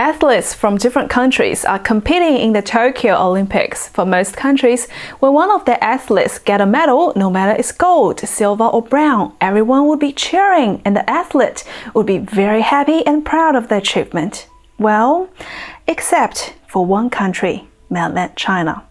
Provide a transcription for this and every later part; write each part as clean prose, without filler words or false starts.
Athletes from different countries are competing in the Tokyo Olympics. For most countries, when one of their athletes get a medal, no matter it's gold, silver or brown, everyone would be cheering and the athlete would be very happy and proud of the achievement. Well, except for one country, Mainland China.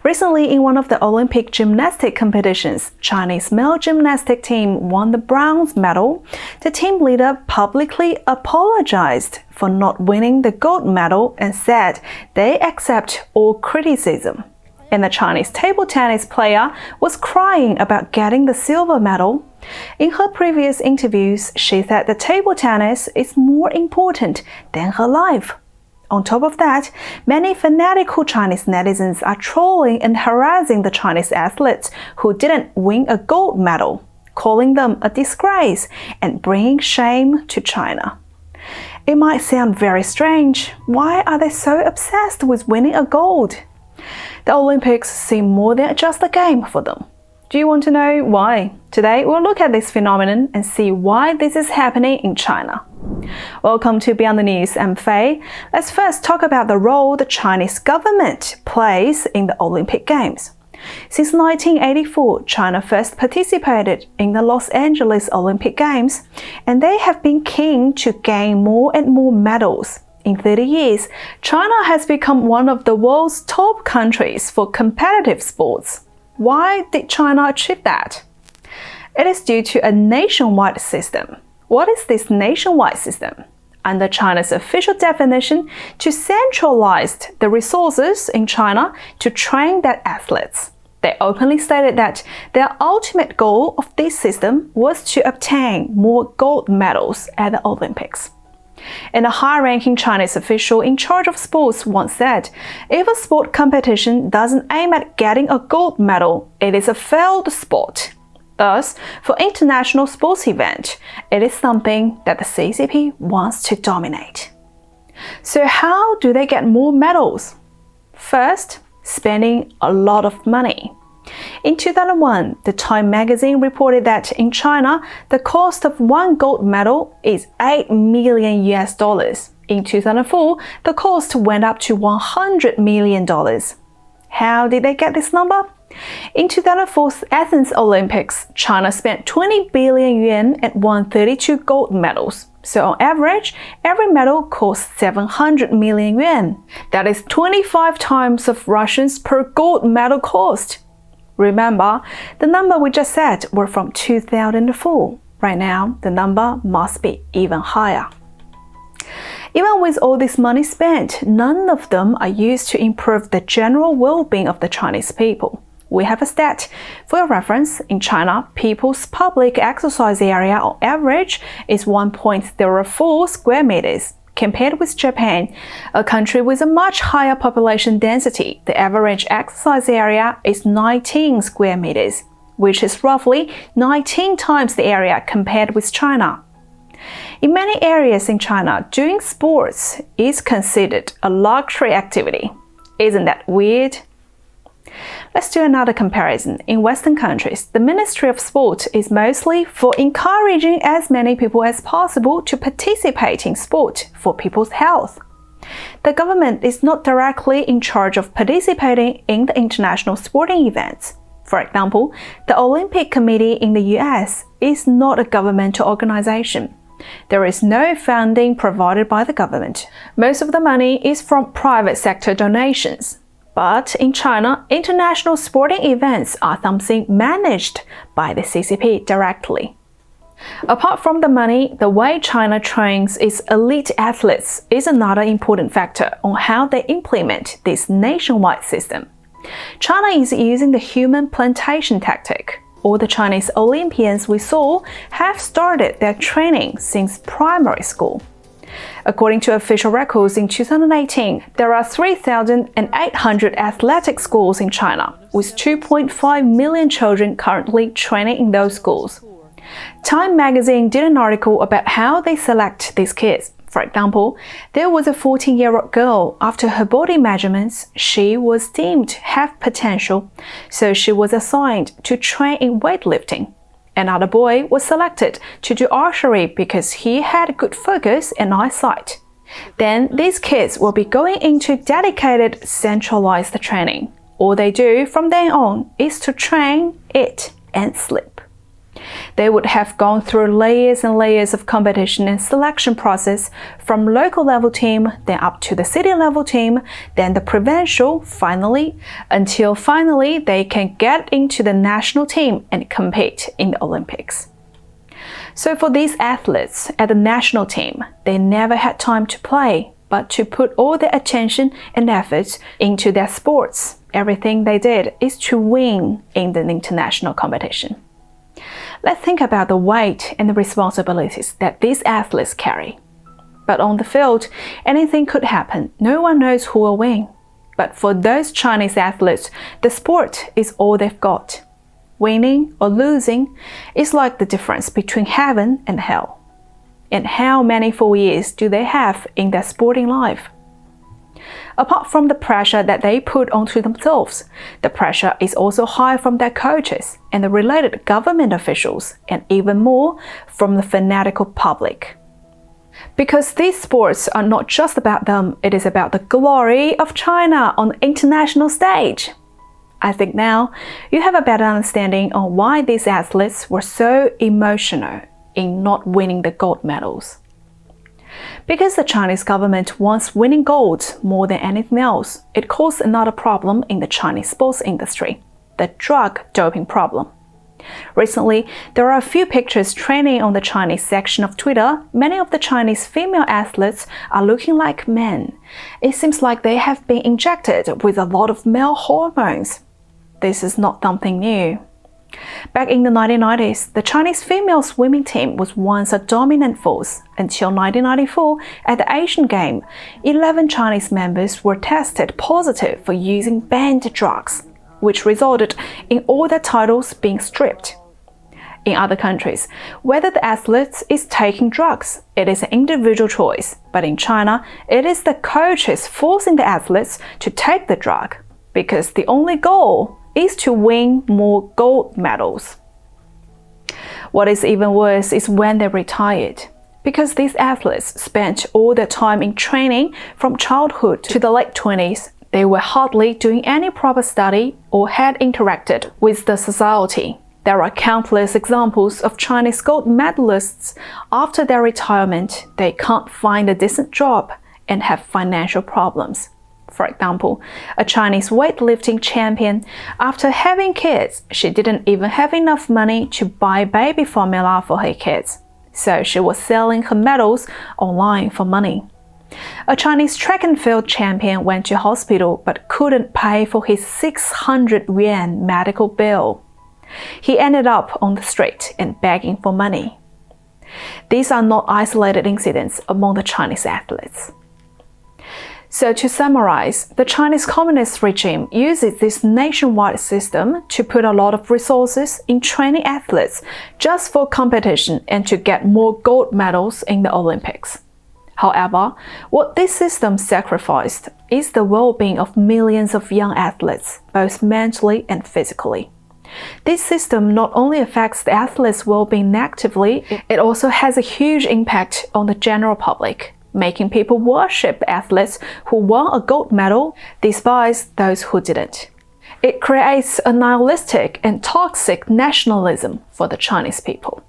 Recently, in one of the Olympic Gymnastic competitions, Chinese male gymnastic team won the bronze medal. The team leader publicly apologized for not winning the gold medal and said they accept all criticism. And the Chinese table tennis player was crying about getting the silver medal. In her previous interviews, she said the table tennis is more important than her life. On top of that, many fanatical Chinese netizens are trolling and harassing the Chinese athletes who didn't win a gold medal, calling them a disgrace and bringing shame to China. It might sound very strange. Why are they so obsessed with winning a gold? The Olympics seem more than just a game for them. Do you want to know why? Today, we'll look at this phenomenon and see why this is happening in China. Welcome to Beyond the News. I'm Faye. Let's first talk about the role the Chinese government plays in the Olympic Games. Since 1984, China first participated in the Los Angeles Olympic Games, and they have been keen to gain more and more medals. In 30 years, China has become one of the world's top countries for competitive sports. Why did China achieve that? It is due to a nationwide system. What is this nationwide system? Under China's official definition, to centralize the resources in China to train their athletes. They openly stated that their ultimate goal of this system was to obtain more gold medals at the Olympics. And a high-ranking Chinese official in charge of sports once said, if a sport competition doesn't aim at getting a gold medal, it is a failed sport. Thus, for international sports events, it is something that the CCP wants to dominate. So how do they get more medals? First, spending a lot of money. In 2001, the Time magazine reported that in China, the cost of one gold medal is $8 million. In 2004, the cost went up to $100 million. How did they get this number? In 2004's Athens Olympics, China spent 20 billion yuan and won 32 gold medals. So on average, every medal costs 700 million yuan. That is 25 times of Russians per gold medal cost. Remember, the number we just said were from 2004. Right now, the number must be even higher. Even with all this money spent, none of them are used to improve the general well-being of the Chinese people. We have a stat. For your reference, in China, people's public exercise area on average is 1.04 square meters. Compared with Japan, a country with a much higher population density, the average exercise area is 19 square meters, which is roughly 19 times the area compared with China. In many areas in China, doing sports is considered a luxury activity. Isn't that weird? Let's do another comparison. In Western countries, the Ministry of Sport is mostly for encouraging as many people as possible to participate in sport for people's health. The government is not directly in charge of participating in the international sporting events. For example, the Olympic Committee in the US is not a governmental organization. There is no funding provided by the government. Most of the money is from private sector donations. But in China, international sporting events are something managed by the CCP directly. Apart from the money, the way China trains its elite athletes is another important factor on how they implement this nationwide system. China is using the human plantation tactic. All the Chinese Olympians we saw have started their training since primary school. According to official records in 2018, there are 3,800 athletic schools in China, with 2.5 million children currently training in those schools. Time magazine did an article about how they select these kids. For example, there was a 14-year-old girl. After her body measurements, she was deemed to have potential, so she was assigned to train in weightlifting. Another boy was selected to do archery because he had good focus and eyesight. Then these kids will be going into dedicated, centralized training. All they do from then on is to train, eat, and sleep. They would have gone through layers and layers of competition and selection process from local level team, then up to the city level team, then the provincial, until finally they can get into the national team and compete in the Olympics. So for these athletes at the national team, they never had time to play, but to put all their attention and efforts into their sports. Everything they did is to win in the international competition. Let's think about the weight and the responsibilities that these athletes carry. But on the field, anything could happen. No one knows who will win. But for those Chinese athletes, the sport is all they've got. Winning or losing is like the difference between heaven and hell. And how many full years do they have in their sporting life? Apart from the pressure that they put onto themselves, the pressure is also high from their coaches and the related government officials, and even more from the fanatical public. Because these sports are not just about them, it is about the glory of China on the international stage. I think now you have a better understanding on why these athletes were so emotional in not winning the gold medals. Because the Chinese government wants winning gold more than anything else, it caused another problem in the Chinese sports industry, the drug doping problem. Recently, there are a few pictures trending on the Chinese section of Twitter. Many of the Chinese female athletes are looking like men. It seems like they have been injected with a lot of male hormones. This is not something new. Back in the 1990s, the Chinese female swimming team was once a dominant force. Until 1994, at the Asian Games, 11 Chinese members were tested positive for using banned drugs, which resulted in all their titles being stripped. In other countries, whether the athlete is taking drugs, it is an individual choice. But in China, it is the coaches forcing the athletes to take the drug, because the only goal is to win more gold medals. What is even worse is when they retired. Because these athletes spent all their time in training from childhood to the late 20s, they were hardly doing any proper study or had interacted with the society. There are countless examples of Chinese gold medalists. After their retirement, they can't find a decent job and have financial problems. For example, a Chinese weightlifting champion, after having kids, she didn't even have enough money to buy baby formula for her kids, so she was selling her medals online for money. A Chinese track and field champion went to hospital but couldn't pay for his 600 yuan medical bill. He ended up on the street and begging for money. These are not isolated incidents among the Chinese athletes. So to summarize, the Chinese Communist regime uses this nationwide system to put a lot of resources in training athletes just for competition and to get more gold medals in the Olympics. However, what this system sacrificed is the well-being of millions of young athletes, both mentally and physically. This system not only affects the athletes' well-being negatively, it also has a huge impact on the general public, making people worship athletes who won a gold medal, despise those who didn't. It creates a nihilistic and toxic nationalism for the Chinese people.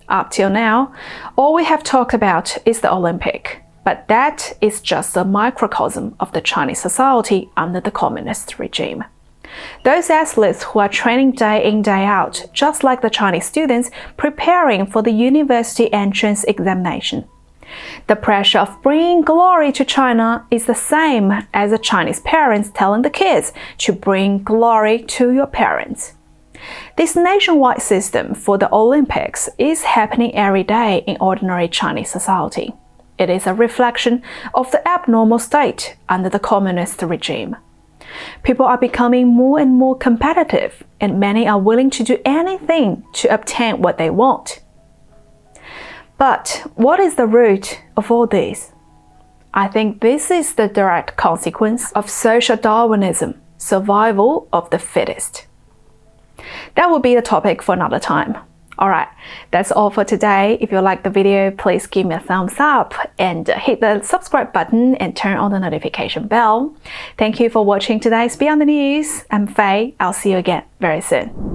Up till now, all we have talked about is the Olympic, but that is just a microcosm of the Chinese society under the communist regime. Those athletes who are training day in, day out, just like the Chinese students preparing for the university entrance examination. The pressure of bringing glory to China is the same as the Chinese parents telling the kids to bring glory to your parents. This nationwide system for the Olympics is happening every day in ordinary Chinese society. It is a reflection of the abnormal state under the communist regime. People are becoming more and more competitive, and many are willing to do anything to obtain what they want. But what is the root of all this? I think this is the direct consequence of social Darwinism, survival of the fittest. That will be the topic for another time. Alright, that's all for today. If you like the video, please give me a thumbs up and hit the subscribe button and turn on the notification bell. Thank you for watching today's Beyond the News. I'm Faye. I'll see you again very soon.